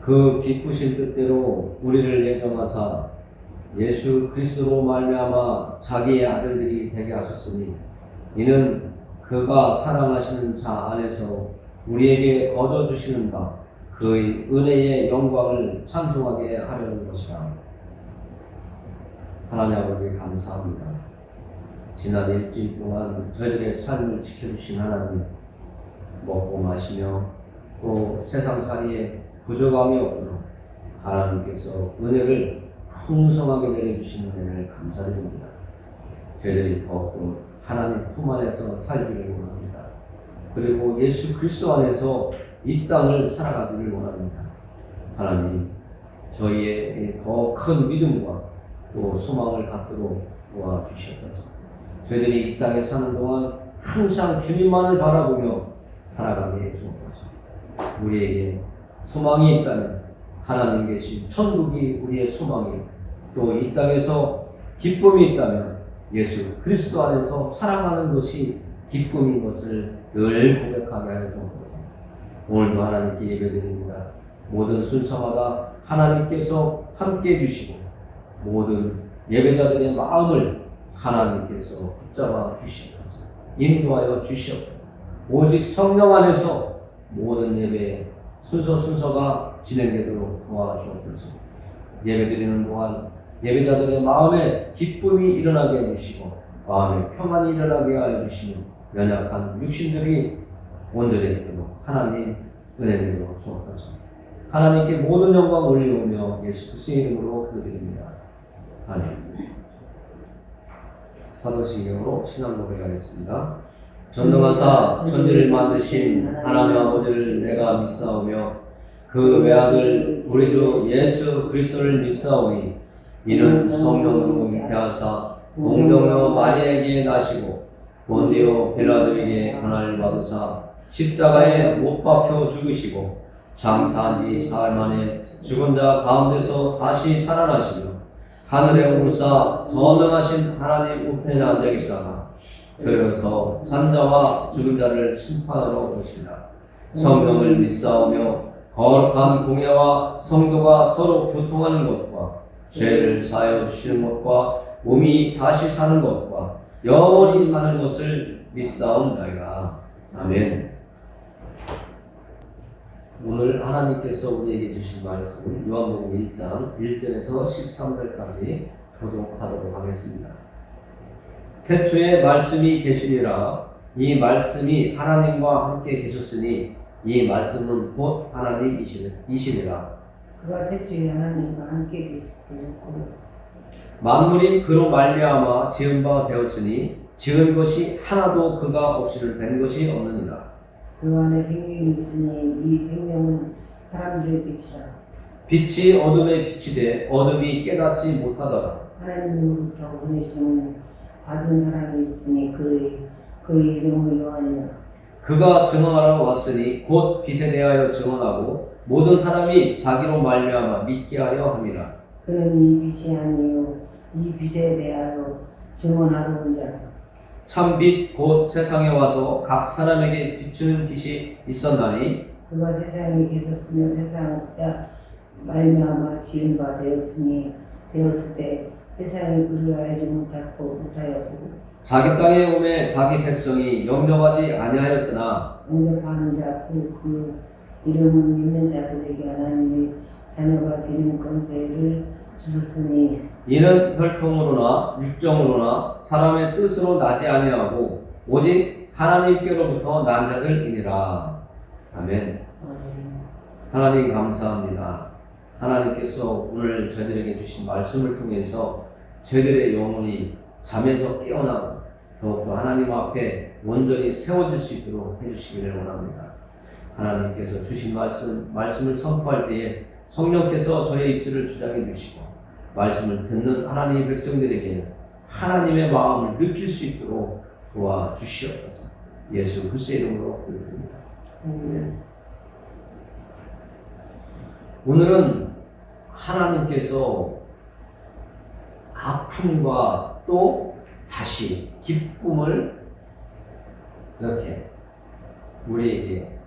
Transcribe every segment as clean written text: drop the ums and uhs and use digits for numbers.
그 기쁘신 뜻대로 우리를 예정하사 예수 그리스도로 말미암아 자기의 아들들이 되게 하셨으니 이는 그가 사랑하시는 자 안에서 우리에게 거저 주시는 바 그의 은혜의 영광을 찬송하게 하려는 것이라. 하나님 아버지 감사합니다. 지난 일주일 동안 저희들의 삶을 지켜주신 하나님, 먹고 마시며 또 세상살이에 부족함이 없도록 하나님께서 은혜를 풍성하게 내려주시는 은혜를 감사드립니다. 저희들이 더욱더 하나님 품 안에서 살기를 원합니다. 그리고 예수 그리스도 안에서 이 땅을 살아가기를 원합니다. 하나님, 저희의 더 큰 믿음과 또 소망을 갖도록 도와주시옵소서. 저희들이 이 땅에 사는 동안 항상 주님만을 바라보며 살아가게 해주옵소서. 우리에게 소망이 있다면 하나님 계신 천국이 우리의 소망이요, 또 이 땅에서 기쁨이 있다면 예수 그리스도 안에서 살아가는 것이 기쁨인 것을 늘 고백하게 하여 주옵소서. 오늘도 하나님께 예배드립니다. 모든 순서마다 하나님께서 함께해 주시고 모든 예배자들의 마음을 하나님께서 붙잡아 주시옵소서. 인도하여 주시옵소서. 오직 성령 안에서 모든 예배의 순서가 진행되도록 도와주옵소서. 예배드리는 동안 예배자들의 마음에 기쁨이 일어나게 해주시고 마음에 평안이 일어나게 해주시는 연약한 육신들이 온전해지도록 하나님 은혜 내려 주옵소서. 하나님께 모든 영광 올려오며 예수 그리스도의 이름으로 기도드립니다. 아멘. 사도신경으로 신앙 고백하겠습니다. 전능하사 천지를 만드신 하나님 아버지를 내가 믿사오며 그 외아들 우리 주 예수 그리스도를 믿사오니 이는 성령으로 잉태하사 동정녀 마리아에게 나시고 본디오 빌라도에게 고난을 받으사 십자가에 못 박혀 죽으시고 장사한 지 사흘 만에 죽은 자 가운데서 다시 살아나시며 하늘에 오르사 전능하신 하나님 우편에 앉아 계시다가 들어서 산자와 죽은 자를 심판하러 오시리라. 성령을 믿사오며 거룩한 공예와 성도가 서로 교통하는 것과 죄를 사하여 주시는 것과 몸이 다시 사는 것과 영원히 사는 것을 믿사옵나이다. 아멘. 오늘 하나님께서 우리에게 주신 말씀은 요한복음 1장 1절에서 13절까지 교독하도록 하겠습니다. 태초에 말씀이 계시니라. 이 말씀이 하나님과 함께 계셨으니 이 말씀은 곧 하나님이시니라. 그가 태초에 하나님과 함께 계셨고 만물이 그로 말미암아 지은 바 되었으니 지은 것이 하나도 그가 없이는 된 것이 없느니라. 그 안에 생명이 있으니 이 생명은 사람들의 빛이라. 빛이 어둠에 비치되 어둠이 깨닫지 못하더라. 하나님으로부터 보내심을 받은 사람이 있으니 그의 이름은 요한이라. 그가 증언하러 왔으니 곧 빛에 대하여 증언하고 모든 사람이 자기로 말미암아 믿게 하려 함이라. 그는 이 빛이 아니요 이 빛에 대하여 증언하러 온 자라. 참빛 곧 세상에 와서 각 사람에게 비추는 빛이 있었나니 그가 세상에 계셨으며 세상에 말미암아 지은 바 되었을 때 세상이 그를 알지 못하였고 자기 땅에 오매 자기 백성이 영접하지 아니하였으나 영접하는 자 그 이름은 믿는 자들에게 하나님의 자녀가 되는 권세를 주셨으니 이는 혈통으로나 육정으로나 사람의 뜻으로 나지 아니하고 오직 하나님께로부터 난 자들이니라. 아멘. 하나님 감사합니다. 하나님께서 오늘 저희들에게 주신 말씀을 통해서 저희들의 영혼이 잠에서 깨어나고 더욱더 하나님 앞에 온전히 세워질 수 있도록 해주시기를 원합니다. 하나님께서 주신 말씀을 선포할 때에 성령께서 저의 입술을 주장해 주시고 말씀을 듣는 하나님의 백성들에게는 하나님의 마음을 느낄 수 있도록 도와주시옵소서. 예수 그리스도의 이름으로 기도드립니다. 오늘은 하나님께서 아픔과 또 다시 기쁨을 이렇게 우리에게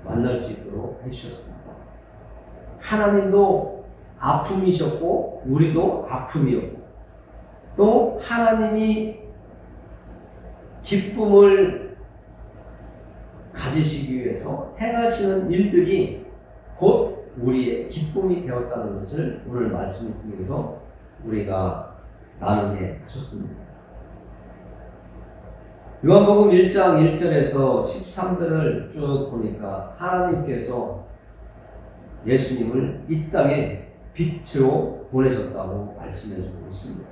만날 수 있도록 해주셨습니다. 하나님도 아픔이셨고 우리도 아픔이었고 또 하나님이 기쁨을 가지시기 위해서 행하시는 일들이 곧 우리의 기쁨이 되었다는 것을 오늘 말씀을 통해서 우리가 나누게 하셨습니다. 요한복음 1장 1절에서 13절을 쭉 보니까 하나님께서 예수님을 이 땅에 빛으로 보내셨다고 말씀해주고 있습니다.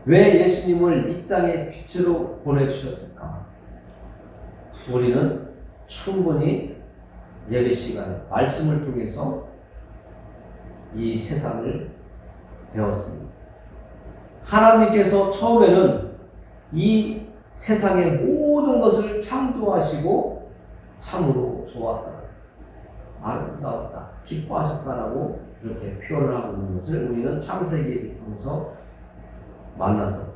왜 예수님을 이 땅에 빛으로 보내주셨을까? 우리는 충분히 예배 시간에 말씀을 통해서 이 세상을 배웠습니다. 하나님께서 처음에는 이 세상의 모든 것을 창조하시고 참으로 좋았다, 아름다웠다, 기뻐하셨다라고 이렇게 표현을 하고 있는 것을 우리는 창세기를 통해서 만나서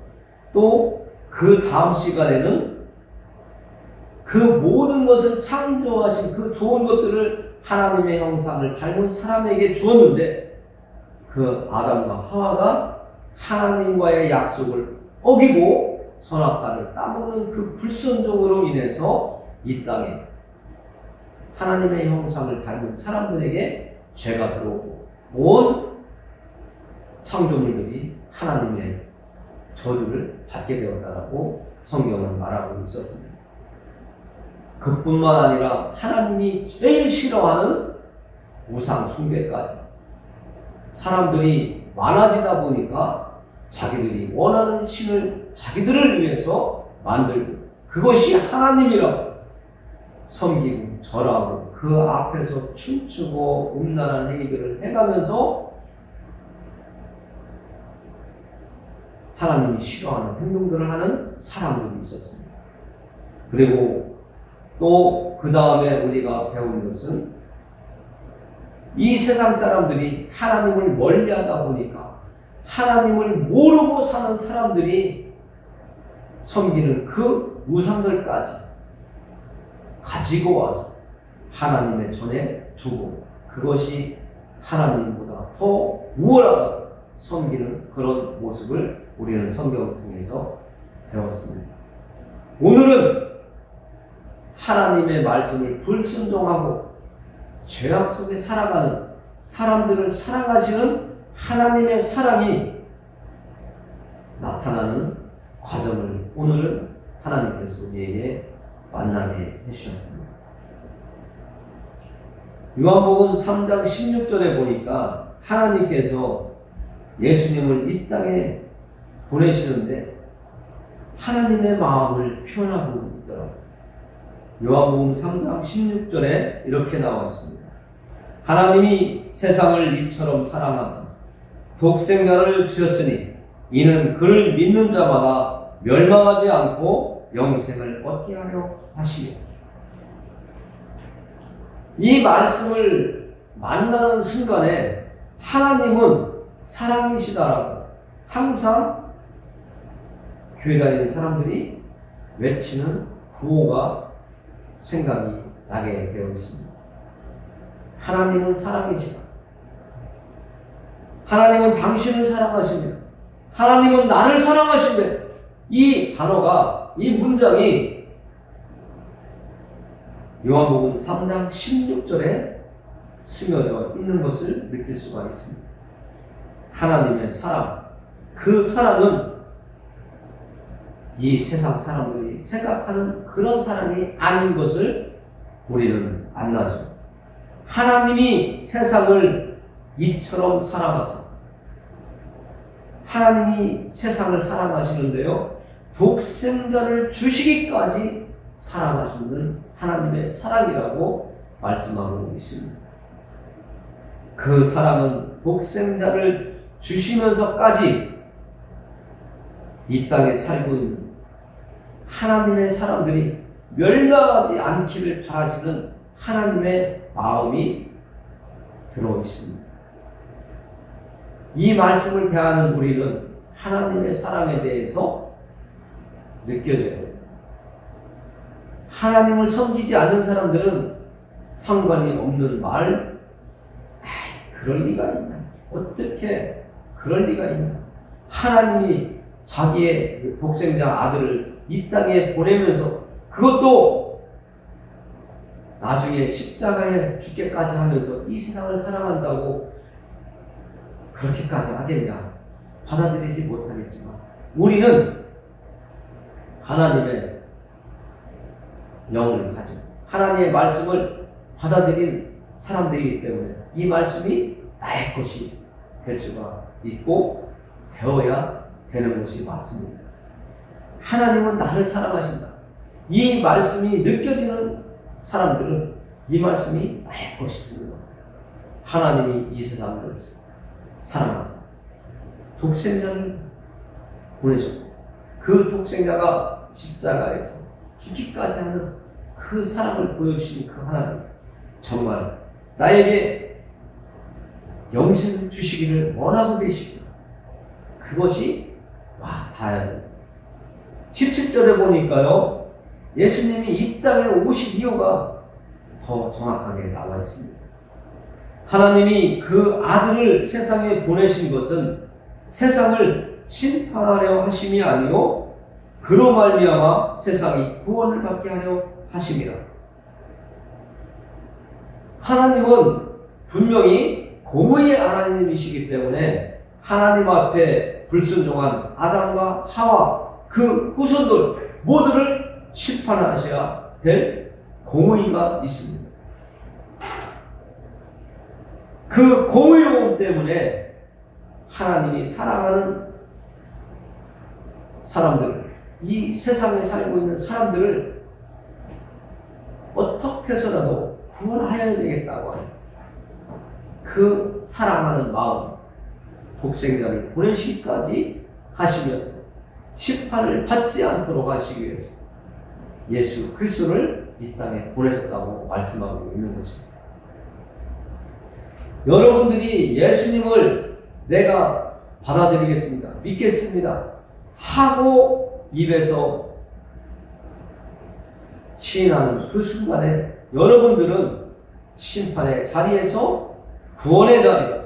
또 그 다음 시간에는 그 모든 것을 창조하신 그 좋은 것들을 하나님의 형상을 닮은 사람에게 주었는데 그 아담과 하와가 하나님과의 약속을 어기고 선악과를 따먹는 그 불순종으로 인해서 이 땅에 하나님의 형상을 닮은 사람들에게 죄가 들어오고 온 창조물들이 하나님의 저주를 받게 되었다라고 성경은 말하고 있었습니다. 그뿐만 아니라 하나님이 제일 싫어하는 우상 숭배까지 사람들이 많아지다 보니까 자기들이 원하는 신을 자기들을 위해서 만들고 그것이 하나님이라고 섬기고 절하고 그 앞에서 춤추고 음란한 행위들을 해가면서 하나님이 싫어하는 행동들을 하는 사람들이 있었습니다. 그리고 또 그 다음에 우리가 배운 것은 이 세상 사람들이 하나님을 멀리하다 보니까 하나님을 모르고 사는 사람들이 섬기는 그 우상들까지 가지고 와서 하나님의 전에 두고 그것이 하나님보다 더 우월하다고 섬기는 그런 모습을 우리는 성경을 통해서 배웠습니다. 오늘은 하나님의 말씀을 불순종하고 죄악 속에 살아가는 사람들을 사랑하시는 하나님의 사랑이 나타나는 과정을 오늘은 하나님께서 우리에게 만나게 해주셨습니다. 요한복음 3장 16절에 보니까 하나님께서 예수님을 이 땅에 보내시는데 하나님의 마음을 표현하고 있더라고요. 요한복음 3장 16절에 이렇게 나와 있습니다. 하나님이 세상을 이처럼 사랑하사 독생자를 주셨으니 이는 그를 믿는 자마다 멸망하지 않고 영생을 얻게 하려 하시며 이 말씀을 만나는 순간에 하나님은 사랑이시다라고 항상 교회 다니는 사람들이 외치는 구호가 생각이 나게 되어 있습니다. 하나님은 사랑이시다. 하나님은 당신을 사랑하시며 하나님은 나를 사랑하시며 이 단어가 이 문장이 요한복음 3장 16절에 스며져 있는 것을 느낄 수가 있습니다. 하나님의 사랑, 그 사랑은 이 세상 사람들이 생각하는 그런 사랑이 아닌 것을 우리는 만나죠. 하나님이 세상을 이처럼 사랑하사 하나님이 세상을 사랑하시는데요, 독생자를 주시기까지 사랑하시는 하나님의 사랑이라고 말씀하고 있습니다. 그 사랑은 독생자를 주시면서까지 이 땅에 살고 있는 하나님의 사람들이 멸망하지 않기를 바라시는 하나님의 마음이 들어 있습니다. 이 말씀을 대하는 우리는 하나님의 사랑에 대해서 느껴져야 됩니다. 하나님을 섬기지 않는 사람들은 상관이 없는 말, 그럴 리가 있냐? 어떻게 그럴 리가 있냐? 하나님이 자기의 그 독생자 아들을 이 땅에 보내면서 그것도 나중에 십자가에 죽게까지 하면서 이 세상을 사랑한다고 그렇게까지 하겠냐? 받아들이지 못하겠지만 우리는 하나님의 영을 가지고 하나님의 말씀을 받아들인 사람들이기 때문에 이 말씀이 나의 것이 될 수가 있고 되어야 되는 것이 맞습니다. 하나님은 나를 사랑하신다. 이 말씀이 느껴지는 사람들은 이 말씀이 나의 것이 되는 겁니다. 하나님이 이 세상을 사랑하사 독생자를 보내셨고 그 독생자가 십자가에서 죽기까지 하는 그 사랑을 보여주신 그 하나님, 정말 나에게 영생을 주시기를 원하고 계시고 그것이 다행이에요. 17절에 보니까요, 예수님이 이 땅에 오신 이유가 더 정확하게 나와 있습니다. 하나님이 그 아들을 세상에 보내신 것은 세상을 심판하려 하심이 아니요 그로 말미암아 세상이 구원을 받게 하려 하심이라. 하나님은 분명히 공의의 하나님이시기 때문에 하나님 앞에 불순종한 아담과 하와 그 후손들 모두를 심판하셔야 될 공의가 있습니다. 그 공의로움 때문에 하나님이 사랑하는 사람들, 이 세상에 살고 있는 사람들을 어떻게 해서라도 구원하여야 되겠다고 하는 그 사랑하는 마음, 독생자를 보내시기까지 하시면서 심판을 받지 않도록 하시기 위해서 예수 그리스도를 이 땅에 보내셨다고 말씀하고 있는 것입니다. 여러분들이 예수님을 내가 받아들이겠습니다, 믿겠습니다 하고 입에서 시인하는 그 순간에 여러분들은 심판의 자리에서 구원의 자리,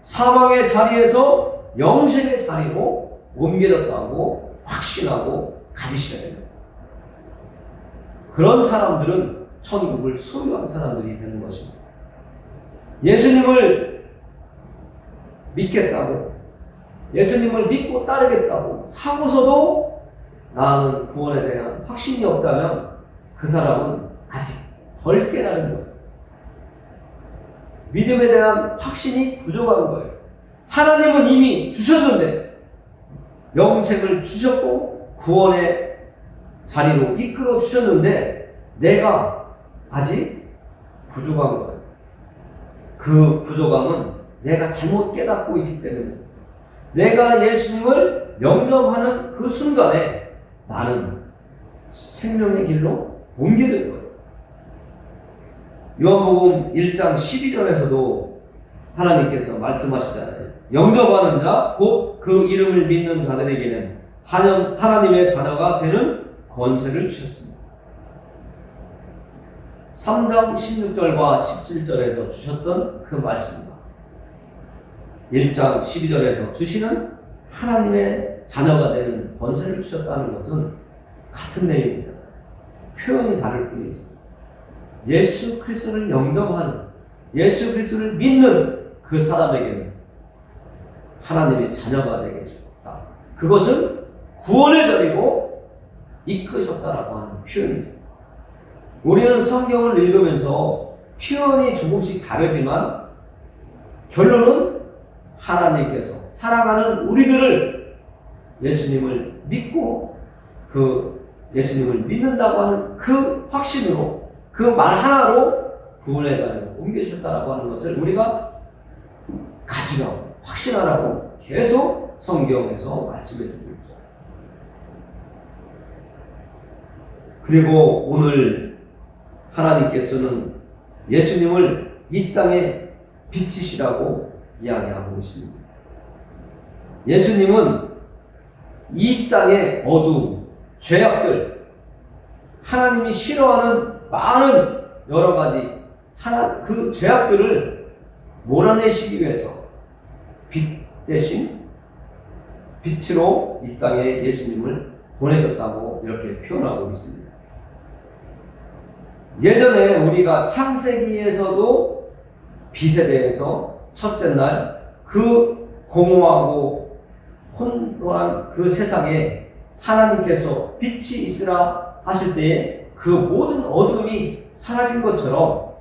사망의 자리에서 영생의 자리로 옮겨졌다고 확신하고 가지셔야 됩니다. 그런 사람들은 천국을 소유한 사람들이 되는 것입니다. 예수님을 믿겠다고, 예수님을 믿고 따르겠다고 하고서도 나는 구원에 대한 확신이 없다면 그 사람은 아직 덜 깨달은 거예요. 믿음에 대한 확신이 부족한 거예요. 하나님은 이미 주셨는데, 영생을 주셨고 구원의 자리로 이끌어 주셨는데 내가 아직 부족한 거예요. 그 부족함은 내가 잘못 깨닫고 있기 때문에, 내가 예수님을 영접하는 그 순간에 나는 생명의 길로 옮겨질 거예요. 요한복음 1장 12절에서도 하나님께서 말씀하시잖아요. 영접하는 자, 곧 그 이름을 믿는 자들에게는 하나님의 자녀가 되는 권세를 주셨습니다. 3장 16절과 17절에서 주셨던 그 말씀과 1장 12절에서 주시는 하나님의 자녀가 되는 권세를 주셨다는 것은 같은 내용입니다. 표현이 다를 뿐이죠. 예수 그리스도를 영접하는, 예수 그리스도를 믿는 그 사람에게는 하나님의 자녀가 되게 해주셨다. 그것은 구원의 자리로 이끄셨다라고 하는 표현이죠. 우리는 성경을 읽으면서 표현이 조금씩 다르지만 결론은 하나님께서 사랑하는 우리들을 예수님을 믿고 그 예수님을 믿는다고 하는 그 확신으로, 그 말 하나로 구원의 자리로 옮겨주셨다라고 하는 것을 우리가 가지라고, 확신하라고 계속 성경에서 말씀해주고 있죠. 그리고 오늘 하나님께서는 예수님을 이 땅에 빛이시라고 이야기하고 있습니다. 예수님은 이 땅의 어두움, 죄악들, 하나님이 싫어하는 많은 여러 가지 그 죄악들을 몰아내시기 위해서 빛 대신 빛으로 이 땅에 예수님을 보내셨다고 이렇게 표현하고 있습니다. 예전에 우리가 창세기에서도 빛에 대해서 첫째 날 그 공허하고 혼돈한 그 세상에 하나님께서 빛이 있으라 하실 때에 그 모든 어둠이 사라진 것처럼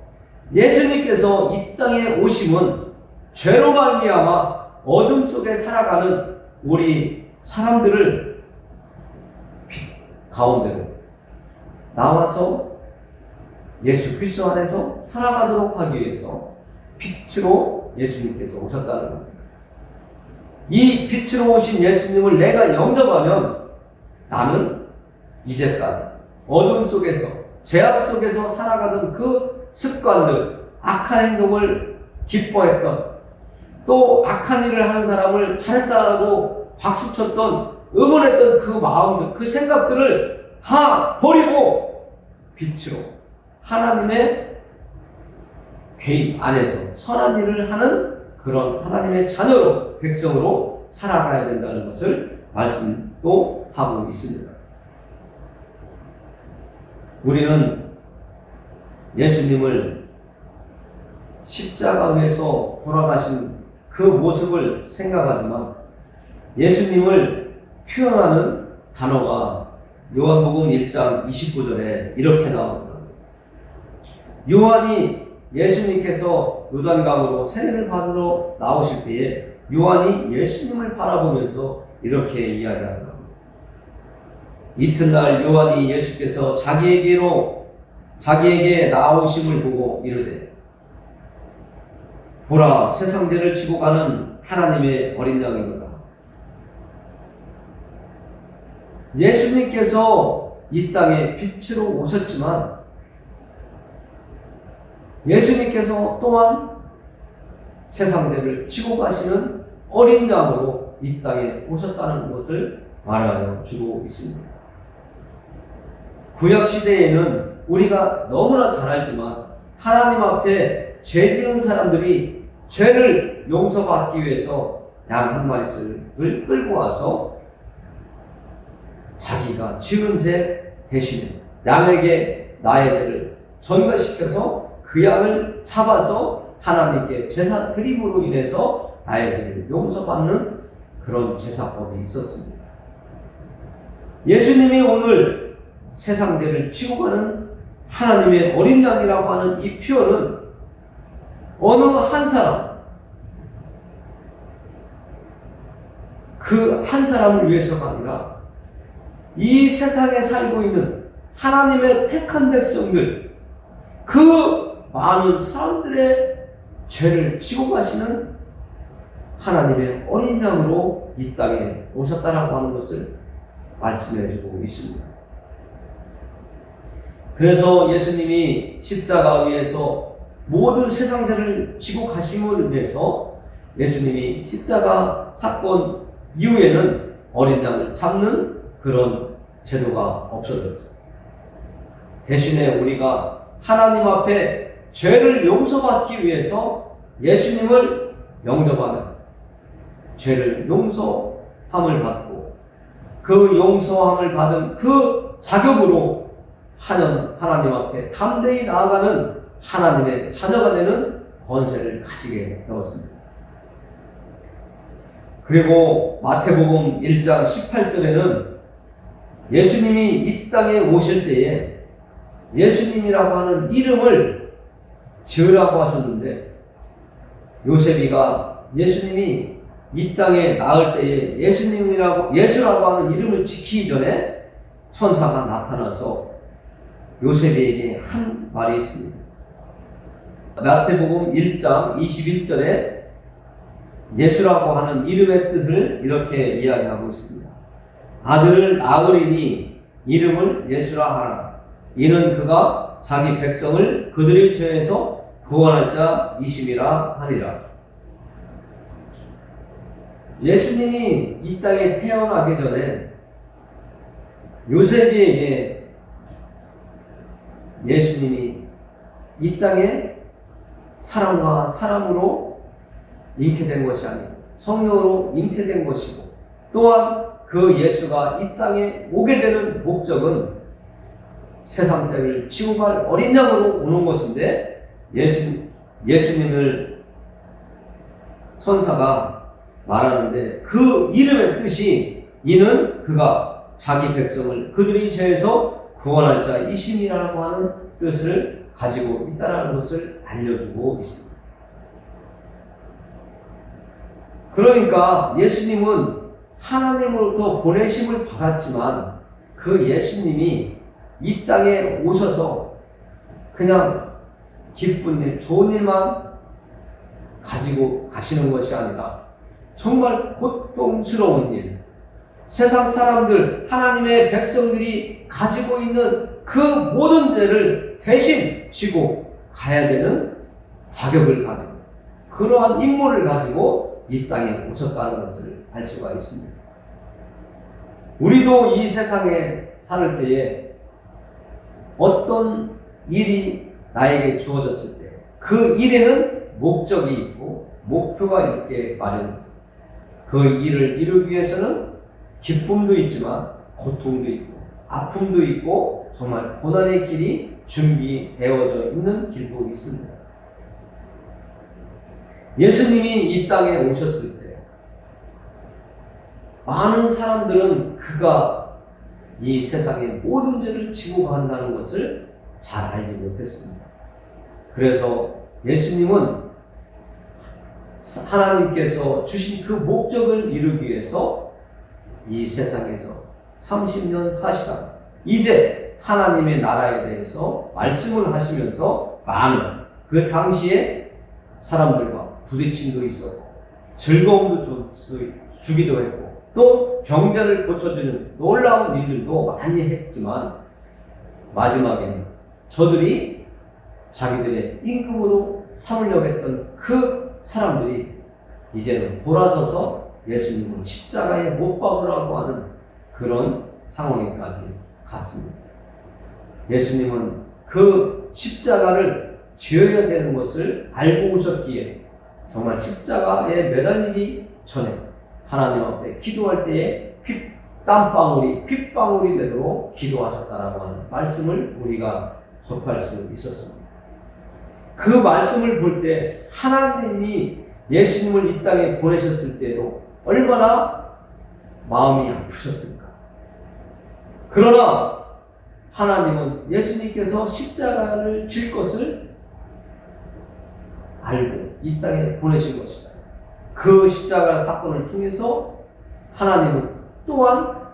예수님께서 이 땅에 오심은 죄로 말미암아 어둠 속에 살아가는 우리 사람들을 빛 가운데로 나와서 예수 그리스도 안에서 살아가도록 하기 위해서 빛으로 예수님께서 오셨다는 겁니다. 이 빛으로 오신 예수님을 내가 영접하면 나는 이제까지 어둠 속에서 죄악 속에서 살아가던 그 습관들, 악한 행동을 기뻐했던, 또 악한 일을 하는 사람을 잘했다라고 박수쳤던, 응원했던 그 마음들, 그 생각들을 다 버리고 빛으로 하나님의 개입 안에서 선한 일을 하는 그런 하나님의 자녀로, 백성으로 살아가야 된다는 것을 말씀도 하고 있습니다. 우리는 예수님을 십자가 위에서 돌아가신 그 모습을 생각하지만 예수님을 표현하는 단어가 요한복음 1장 29절에 이렇게 나옵니다. 요한이 예수님께서 요단강으로 세례를 받으러 나오실 때에 요한이 예수님을 바라보면서 이렇게 이야기합니다. 이튿날 요한이 예수께서 자기에게 나오심을 보고 이르되 보라 세상 죄를 지고 가는 하나님의 어린 양이로다. 예수님께서 이 땅에 빛으로 오셨지만 예수님께서 또한 세상 죄를 지고 가시는 어린 양으로 이 땅에 오셨다는 것을 말하여 주고 있습니다. 구약 시대에는 우리가 너무나 잘 알지만 하나님 앞에 죄 지은 사람들이 죄를 용서받기 위해서 양 한 마리를 끌고 와서 자기가 지은 죄 대신에 양에게 나의 죄를 전가시켜서 그 양을 잡아서 하나님께 제사 드림으로 인해서 나의 죄를 용서받는 그런 제사법이 있었습니다. 예수님이 오늘 세상 죄를 지고 가는 하나님의 어린 양이라고 하는 이 표현은 어느 한 사람, 그 한 사람을 위해서가 아니라 이 세상에 살고 있는 하나님의 택한 백성들, 그 많은 사람들의 죄를 지고 가시는 하나님의 어린 양으로 이 땅에 오셨다라고 하는 것을 말씀해 주고 있습니다. 그래서 예수님이 십자가 위에서 모든 세상 죄를 지고 가심을 위해서 예수님이 십자가 사건 이후에는 어린 양을 잡는 그런 제도가 없어졌죠. 대신에 우리가 하나님 앞에 죄를 용서받기 위해서 예수님을 영접하는, 죄를 용서함을 받고 그 용서함을 받은 그 자격으로 하나님 앞에 담대히 나아가는 하나님의 자녀가 되는 권세를 가지게 되었습니다. 그리고 마태복음 1장 18절에는 예수님이 이 땅에 오실 때에 예수님이라고 하는 이름을 지으라고 하셨는데, 요셉이가 예수님이 이 땅에 나을 때에 예수라고 하는 이름을 지키기 전에 천사가 나타나서 요셉에게 한 말이 있습니다. 마태복음 1장 21절에 예수라고 하는 이름의 뜻을 이렇게 이야기하고 있습니다. 아들을 낳으리니 이름을 예수라 하라. 이는 그가 자기 백성을 그들의 죄에서 구원할 자이심이라 하리라. 예수님이 이 땅에 태어나기 전에 요셉에게 예수님이 이 땅에 사람과 사람으로 잉태된 것이 아니고 성령으로 잉태된 것이고, 또한 그 예수가 이 땅에 오게 되는 목적은 세상 죄를 지고 갈 어린 양으로 오는 것인데, 예수님을 천사가 말하는데 그 이름의 뜻이 이는 그가 자기 백성을 그들의 죄에서 구원할 자이심이라고 하는 뜻을 가지고 있다는 것을 알려주고 있습니다. 그러니까 예수님은 하나님으로부터 보내심을 받았지만 그 예수님이 이 땅에 오셔서 그냥 기쁜 일, 좋은 일만 가지고 가시는 것이 아니라 정말 고통스러운 일, 세상 사람들, 하나님의 백성들이 가지고 있는 그 모든 죄를 대신 지고 가야 되는 자격을 가지고 그러한 임무를 가지고 이 땅에 오셨다는 것을 알 수가 있습니다. 우리도 이 세상에 살 때에 어떤 일이 나에게 주어졌을 때 그 일에는 목적이 있고 목표가 있게 마련입니다. 그 일을 이루기 위해서는 기쁨도 있지만 고통도 있고 아픔도 있고 정말 고난의 길이 준비되어져 있는 길도 있습니다. 예수님이 이 땅에 오셨을 때 많은 사람들은 그가 이 세상의 모든 죄를 지고 간다는 것을 잘 알지 못했습니다. 그래서 예수님은 하나님께서 주신 그 목적을 이루기 위해서 이 세상에서 30년 사시다 이제 하나님의 나라에 대해서 말씀을 하시면서 많은 그 당시에 사람들과 부딪힘도 있었고 즐거움도 주기도 했고 또 병자를 고쳐주는 놀라운 일들도 많이 했지만 마지막에는 저들이 자기들의 임금으로 삼으려고 했던 그 사람들이 이제는 돌아서서 예수님을 십자가에 못 박으라고 하는 그런 상황에까지 갔습니다. 예수님은 그 십자가를 지어야 되는 것을 알고 오셨기에 정말 십자가에 매달리기 전에 하나님 앞에 기도할 때에 땀방울이 핏방울이 되도록 기도하셨다라고 하는 말씀을 우리가 접할 수 있었습니다. 그 말씀을 볼 때 하나님이 예수님을 이 땅에 보내셨을 때도 얼마나 마음이 아프셨을까. 그러나 하나님은 예수님께서 십자가를 질 것을 알고 이 땅에 보내신 것이다. 그 십자가 사건을 통해서 하나님은 또한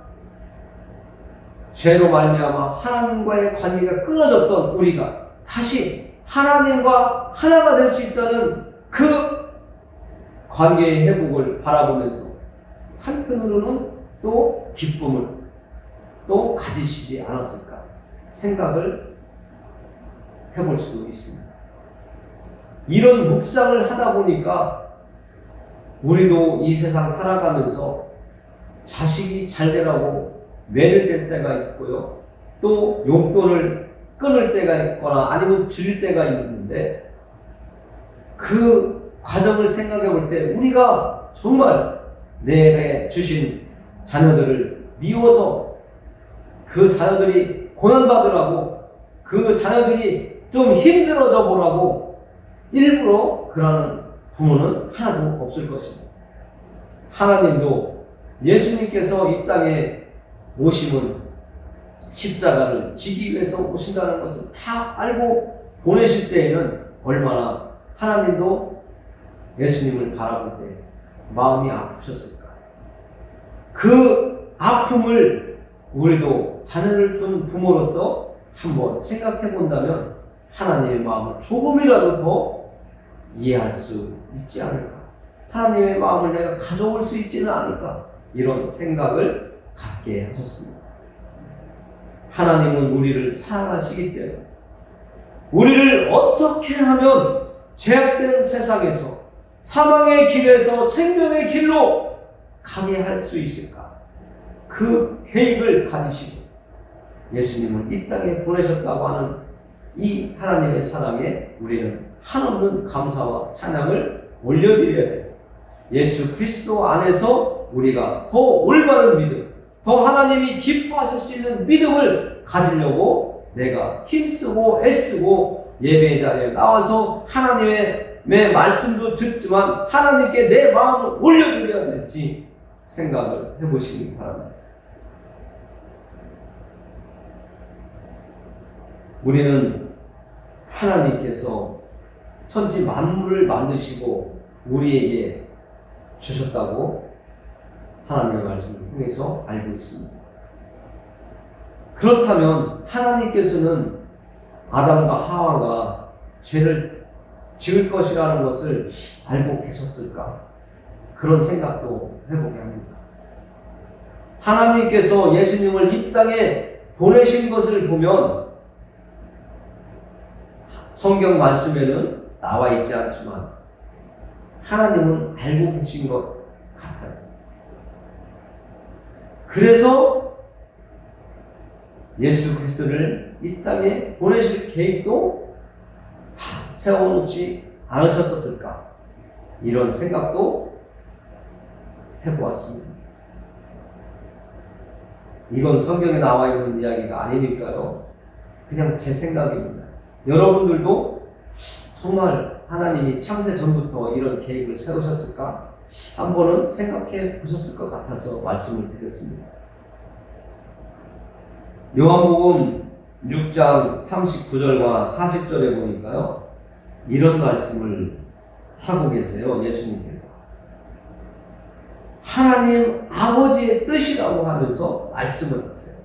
죄로 말미암아 하나님과의 관계가 끊어졌던 우리가 다시 하나님과 하나가 될 수 있다는 그 관계의 회복을 바라보면서 한편으로는 또 기쁨을 또 가지시지 않았을까 생각을 해볼 수도 있습니다. 이런 묵상을 하다 보니까 우리도 이 세상 살아가면서 자식이 잘 되라고 매를 댈 때가 있고요. 또 용돈을 끊을 때가 있거나 아니면 줄일 때가 있는데 그 과정을 생각해 볼 때 우리가 정말 내게 주신 자녀들을 미워서 그 자녀들이 고난받으라고 그 자녀들이 좀 힘들어져 보라고 일부러 그러는 부모는 하나도 없을 것입니다. 하나님도 예수님께서 이 땅에 오심은 십자가를 지기 위해서 오신다는 것을 다 알고 보내실 때에는 얼마나 하나님도 예수님을 바라볼 때 마음이 아프셨을까. 그 아픔을 우리도 자녀를 둔 부모로서 한번 생각해 본다면 하나님의 마음을 조금이라도 더 이해할 수 있지 않을까. 하나님의 마음을 내가 가져올 수 있지는 않을까. 이런 생각을 갖게 하셨습니다. 하나님은 우리를 사랑하시기 때문에 우리를 어떻게 하면 죄악된 세상에서 사망의 길에서 생명의 길로 가게 할 수 있을까? 그 계획을 가지시고 예수님을 이 땅에 보내셨다고 하는 이 하나님의 사랑에 우리는 한없는 감사와 찬양을 올려드려야 돼요. 예수 그리스도 안에서 우리가 더 올바른 믿음, 더 하나님이 기뻐하실 수 있는 믿음을 가지려고 내가 힘쓰고 애쓰고 예배 자리에 나와서 하나님의 말씀도 듣지만 하나님께 내 마음을 올려드려야 될지 생각을 해보시기 바랍니다. 우리는 하나님께서 천지 만물을 만드시고 우리에게 주셨다고 하나님의 말씀을 통해서 알고 있습니다. 그렇다면 하나님께서는 아담과 하와가 죄를 지을 것이라는 것을 알고 계셨을까? 그런 생각도 해보게 합니다. 하나님께서 예수님을 이 땅에 보내신 것을 보면 성경 말씀에는 나와 있지 않지만 하나님은 알고 계신 것 같아요. 그래서 예수 그리스도를 이 땅에 보내실 계획도 다 세워놓지 않으셨었을까? 이런 생각도 해보았습니다. 이건 성경에 나와 있는 이야기가 아니니까요. 그냥 제 생각입니다. 여러분들도 정말 하나님이 창세 전부터 이런 계획을 세우셨을까? 한 번은 생각해 보셨을 것 같아서 말씀을 드렸습니다. 요한복음 6장 39절과 40절에 보니까요, 이런 말씀을 하고 계세요. 예수님께서 하나님 아버지의 뜻이라고 하면서 말씀을 하세요.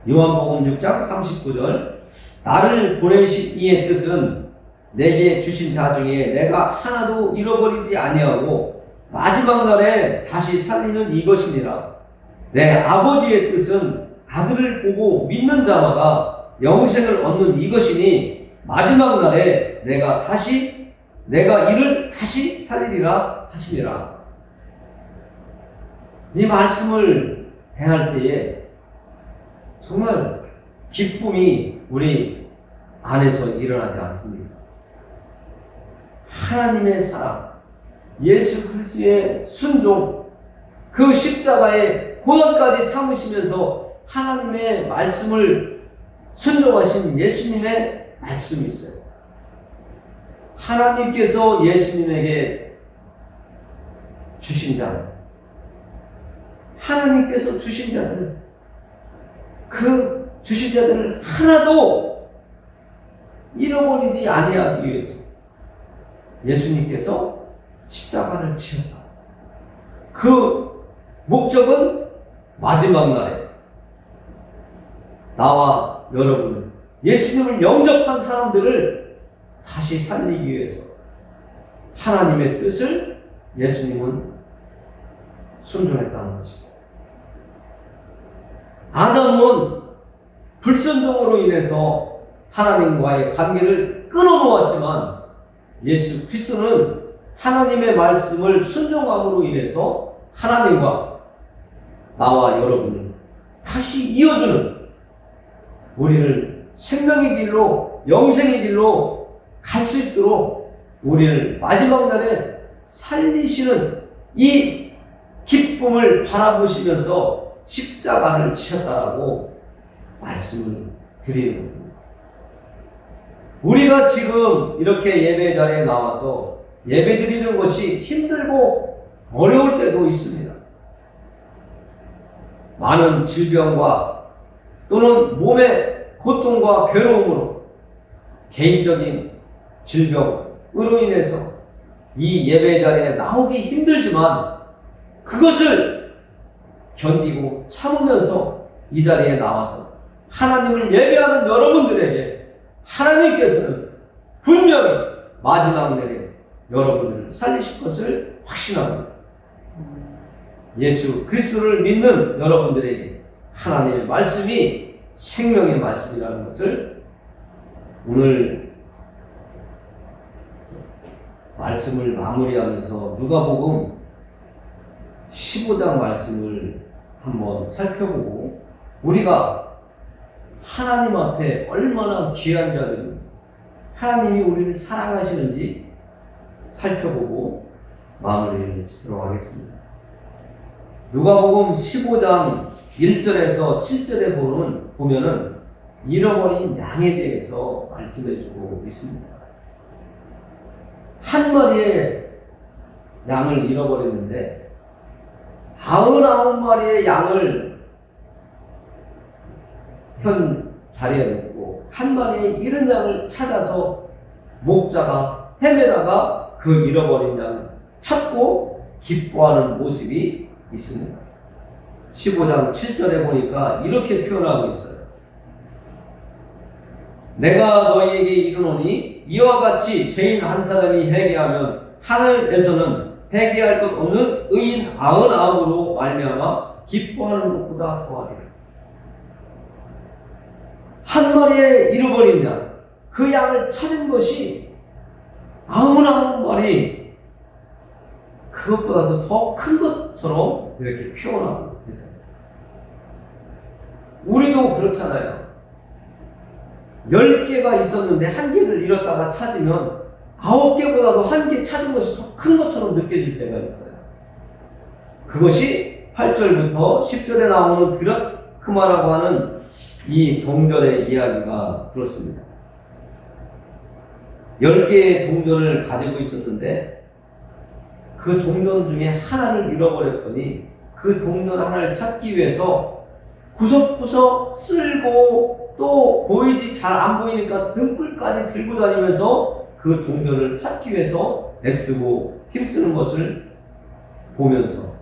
요한복음 6장 39절, 나를 보내신 이의 뜻은 내게 주신 자 중에 내가 하나도 잃어버리지 아니하고 마지막 날에 다시 살리는 이것이니라. 내 아버지의 뜻은 아들을 보고 믿는 자마다 영생을 얻는 이것이니 마지막 날에 내가 이를 다시 살리리라 하시니라. 이 말씀을 대할 때에 정말 기쁨이 우리 안에서 일어나지 않습니까? 하나님의 사랑, 예수 그리스도의 순종, 그 십자가의 고난까지 참으시면서 하나님의 말씀을 순종하신 예수님의 말씀이 있어요. 하나님께서 예수님에게 주신 자들, 하나님께서 주신 자들, 그 주신 자들을 하나도 잃어버리지 아니하기 위해서 예수님께서 십자가를 지셨다. 그 목적은 마지막 날에 나와 여러분, 예수님을 영접한 사람들을 다시 살리기 위해서 하나님의 뜻을 예수님은 순종했다는 것이죠. 아담은 불순종으로 인해서 하나님과의 관계를 끊어놓았지만 예수 그리스도는 하나님의 말씀을 순종함으로 인해서 하나님과 나와 여러분을 다시 이어주는, 우리를 생명의 길로, 영생의 길로 갈 수 있도록 우리를 마지막 날에 살리시는 이 기쁨을 바라보시면서 십자가를 지셨다라고 말씀을 드리는 겁니다. 우리가 지금 이렇게 예배 자리에 나와서 예배 드리는 것이 힘들고 어려울 때도 있습니다. 많은 질병과 또는 몸의 고통과 괴로움으로, 개인적인 질병으로 인해서 이 예배 자리에 나오기 힘들지만 그것을 견디고 참으면서 이 자리에 나와서 하나님을 예배하는 여러분들에게 하나님께서는 분명히 마지막 날에 여러분을 살리실 것을 확신합니다. 예수 그리스도를 믿는 여러분들에게 하나님의 말씀이 생명의 말씀이라는 것을 오늘 말씀을 마무리하면서 누가복음 15장 말씀을 한번 살펴보고, 우리가 하나님 앞에 얼마나 귀한 자들인지, 하나님이 우리를 사랑하시는지 살펴보고 마무리를 짓도록 하겠습니다. 누가복음 15장 1절에서 7절에 보면은 잃어버린 양에 대해서 말씀해주고 있습니다. 한 마리의 양을 잃어버렸는데 99마리의 양을 현 자리에 놓고 한 마리의 잃은 양을 찾아서 목자가 헤매다가 그 잃어버린 양을 찾고 기뻐하는 모습이 있습니다. 15장 7절에 보니까 이렇게 표현하고 있어요. 내가 너희에게 이르노니 이와 같이 죄인 한 사람이 회개하면 하늘에서는 회개할 것 없는 의인 99으로 말미암아 기뻐하는 것보다 더하리라. 한 마리의 잃어버린 양, 그 양을 찾은 것이 99마리, 그것보다도 더 큰 것처럼 이렇게 표현하고 있어요. 우리도 그렇잖아요. 10개가 있었는데 1개를 잃었다가 찾으면 9개보다도 1개 찾은 것이 더 큰 것처럼 느껴질 때가 있어요. 그것이 8절부터 10절에 나오는 드라크마라고 하는 이 동전의 이야기가 그렇습니다. 10개의 동전을 가지고 있었는데 그 동전 중에 하나를 잃어버렸더니 그 동전 하나를 찾기 위해서 구석구석 쓸고 또 보이지 잘 안 보이니까 등불까지 들고 다니면서 그 동전을 찾기 위해서 애쓰고 힘쓰는 것을 보면서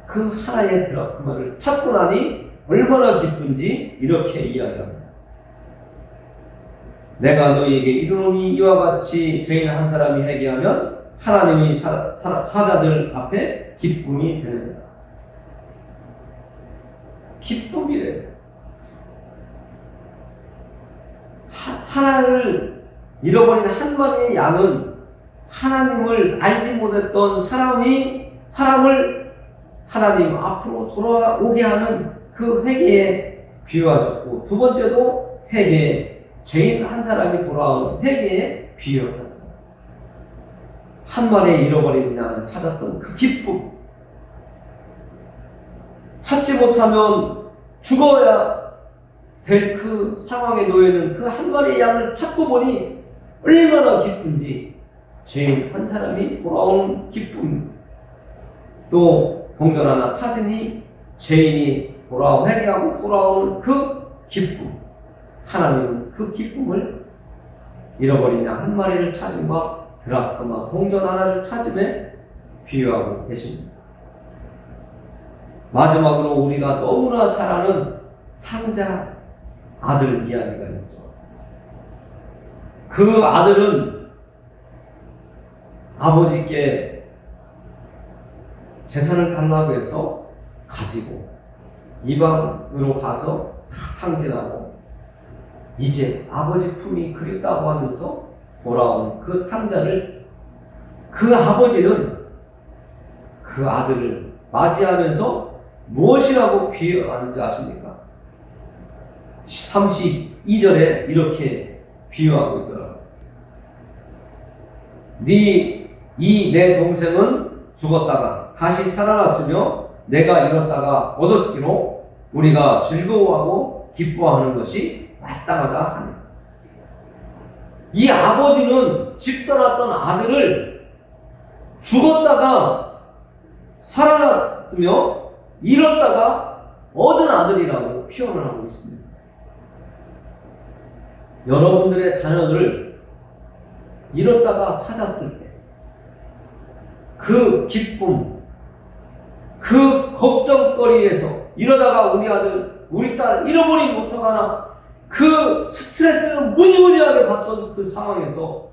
그 하나의 드라크마를 찾고 나니 얼마나 기쁜지 이렇게 이야기합니다. 내가 너희에게 이르노니 이와 같이 죄인 한 사람이 회개하면 하나님이 사자들 앞에 기쁨이 되느니라. 기쁨이래. 하나를 잃어버린 한 마리의 양은 하나님을 알지 못했던 사람을 하나님 앞으로 돌아오게 하는 그 회개에 비유하셨고, 두 번째도 회개, 죄인 한 사람이 돌아오는 회개에 비유하셨어요. 한 마리의 잃어버린 양을 찾았던 그 기쁨, 찾지 못하면 죽어야 될 그 상황에 놓여있는 그 한 마리의 양을 찾고 보니 얼마나 기쁜지, 죄인 한 사람이 돌아오는 기쁨, 또 동전 하나 찾으니 죄인이 회개하고 돌아오는 그 기쁨, 하나님은 그 기쁨을 잃어버린 양 한 마리를 찾음과 드라크마 동전 하나를 찾음에 비유하고 계십니다. 마지막으로 우리가 너무나 잘 아는 탕자 아들 이야기가 있죠. 그 아들은 아버지께 재산을 달라고 해서 가지고 이방으로 가서 탕진하고 이제 아버지 품이 그립다고 하면서 돌아온 그 탕자를, 그 아버지는 그 아들을 맞이하면서 무엇이라고 비유하는지 아십니까? 32절에 이렇게 비유하고 있더라고요. 내 동생은 죽었다가 다시 살아났으며 내가 잃었다가 얻었기로 우리가 즐거워하고 기뻐하는 것이 마땅하다 하니. 이 아버지는 집 떠났던 아들을 죽었다가 살아났으며 잃었다가 얻은 아들이라고 표현을 하고 있습니다. 여러분들의 자녀들을 잃었다가 찾았을 때 그 기쁨, 그 걱정거리에서 이러다가 우리 아들, 우리 딸 잃어버리면 어떡하나, 그 스트레스를 무지무지하게 받던 그 상황에서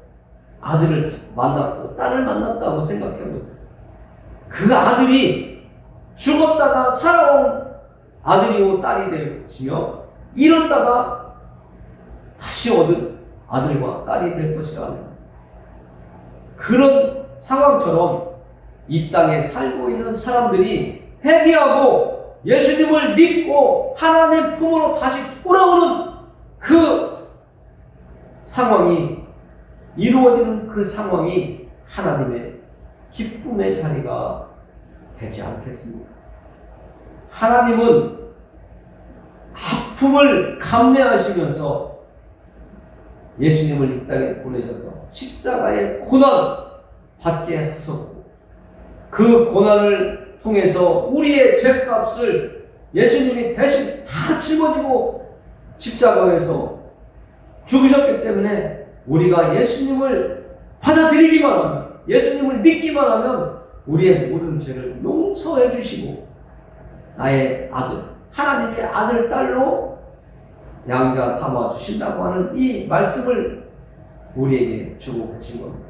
아들을 만났고 딸을 만났다고 생각해보세요. 그 아들이 죽었다가 살아온 아들이고 딸이 되시며 잃었다가 다시 얻은 아들과 딸이 될 것이라는 그런 상황처럼 이 땅에 살고 있는 사람들이 회개하고 예수님을 믿고 하나님의 품으로 다시 돌아오는 그 상황이 이루어지는 그 상황이 하나님의 기쁨의 자리가 되지 않겠습니까? 하나님은 아픔을 감내하시면서 예수님을 이 땅에 보내셔서 십자가의 고난 받게 하셨고, 그 고난을 통해서 우리의 죄값을 예수님이 대신 다 짊어지고 십자가에서 죽으셨기 때문에 우리가 예수님을 받아들이기만 하면, 예수님을 믿기만 하면 우리의 모든 죄를 용서해 주시고 나의 아들, 하나님의 아들, 딸로 양자 삼아 주신다고 하는 이 말씀을 우리에게 주고 계신 겁니다.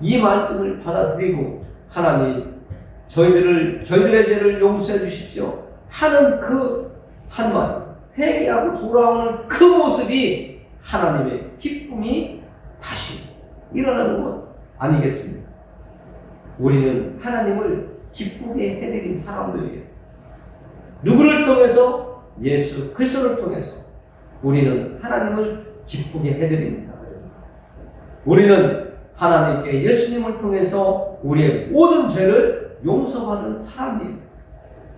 이 말씀을 받아들이고 하나님, 저희들의 죄를 용서해 주십시오 하는 그 한마디, 회개하고 돌아오는 그 모습이 하나님의 기쁨이 다시 일어나는 것 아니겠습니까? 우리는 하나님을 기쁘게 해드린 사람들이에요. 누구를 통해서? 예수 그리스도를 통해서 우리는 하나님을 기쁘게 해드린 자들입니다. 우리는 하나님께 예수님을 통해서 우리의 모든 죄를 용서받은 사람이에요.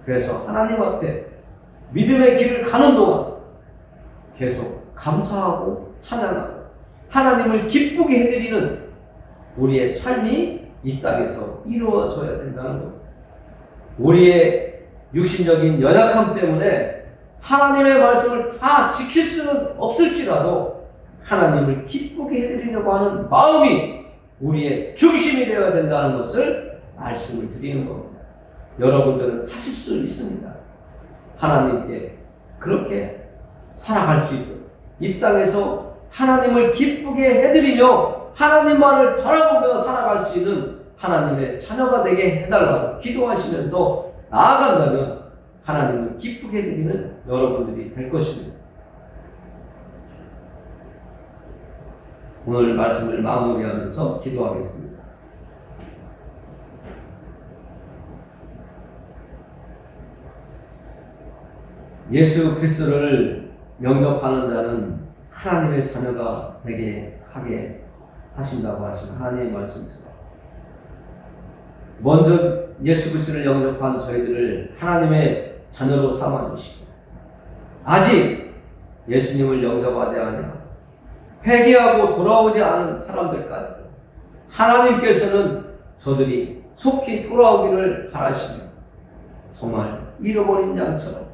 그래서 하나님 앞에 믿음의 길을 가는 동안 계속 감사하고 찬양하고 하나님을 기쁘게 해드리는 우리의 삶이 이 땅에서 이루어져야 된다는 겁니다. 우리의 육신적인 연약함 때문에 하나님의 말씀을 다 지킬 수는 없을지라도 하나님을 기쁘게 해드리려고 하는 마음이 우리의 중심이 되어야 된다는 것을 말씀을 드리는 겁니다. 여러분들은 하실 수 있습니다. 하나님께 그렇게 살아갈 수 있도록 이 땅에서 하나님을 기쁘게 해드리며 하나님만을 바라보며 살아갈 수 있는 하나님의 자녀가 되게 해달라고 기도하시면서 나아간다면 하나님을 기쁘게 해드리는 여러분들이 될 것입니다. 오늘 말씀을 마무리하면서 기도하겠습니다. 예수 그리스도를 영접하는 자는 하나님의 자녀가 되게 하게 하신다고 하신 하나님의 말씀처럼 먼저 예수 그리스도를 영접한 저희들을 하나님의 자녀로 삼아주시고 아직 예수님을 영접하지 않아 회개하고 돌아오지 않은 사람들까지 하나님께서는 저들이 속히 돌아오기를 바라시며 정말 잃어버린 양처럼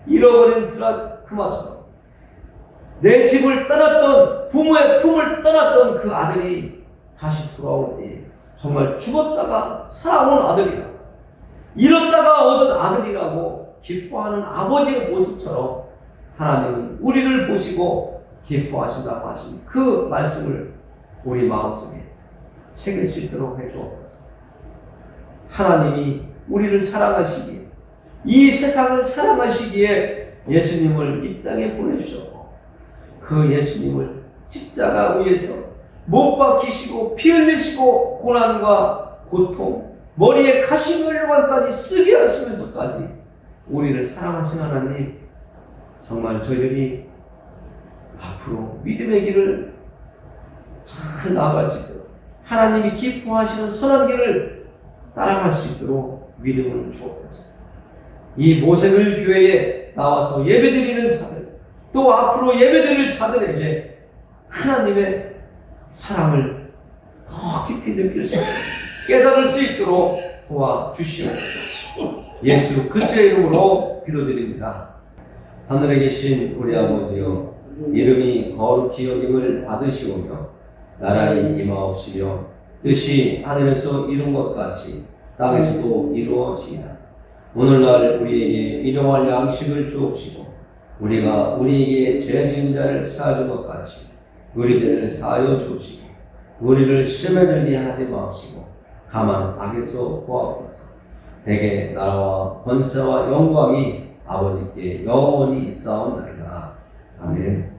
잃어버린 드라크마처럼 내 집을 떠났던 부모의 품을 떠났던 그 아들이 다시 돌아올 때 정말 죽었다가 살아온 아들이라 잃었다가 얻은 아들이라고 기뻐하는 아버지의 모습처럼 하나님은 우리를 보시고 기뻐하신다고 하신 그 말씀을 우리 마음속에 새길 수 있도록 해주옵소서. 하나님이 우리를 사랑하시기에 이 세상을 사랑하시기에 예수님을 이 땅에 보내주셨고 그 예수님을 십자가 위에서 못 박히시고 피 흘리시고 고난과 고통 머리에 가시면류관까지 쓰게 하시면서까지 우리를 사랑하신 하나님, 정말 저희들이 앞으로 믿음의 길을 잘 나아갈 수 있도록 하나님이 기뻐하시는 선한 길을 따라갈 수 있도록 믿음을 주옵소서. 이 모세글 교회에 나와서 예배드리는 자들, 또 앞으로 예배드릴 자들에게 하나님의 사랑을 더 깊이 느낄 수 있도록 깨달을 수 있도록 도와주시옵소서. 예수 그리스도의 이름으로 기도드립니다. 하늘에 계신 우리 아버지여, 이름이 거룩히 여김을 받으시오며 나라의 임하옵시며 뜻이 하늘에서 이룬 것 같이 땅에서도 이루어지이다. 오늘날 우리에게 일용할 양식을 주옵시고 우리가 우리에게 죄 지은 자를 사하준 것 같이 우리들을 사하여 주옵시고 우리를 시험에 들게 하지 마옵시고 다만 악에서 구하옵소서. 대개 나라와 권세와 영광이 아버지께 영원히 있사옵나이다. 아멘.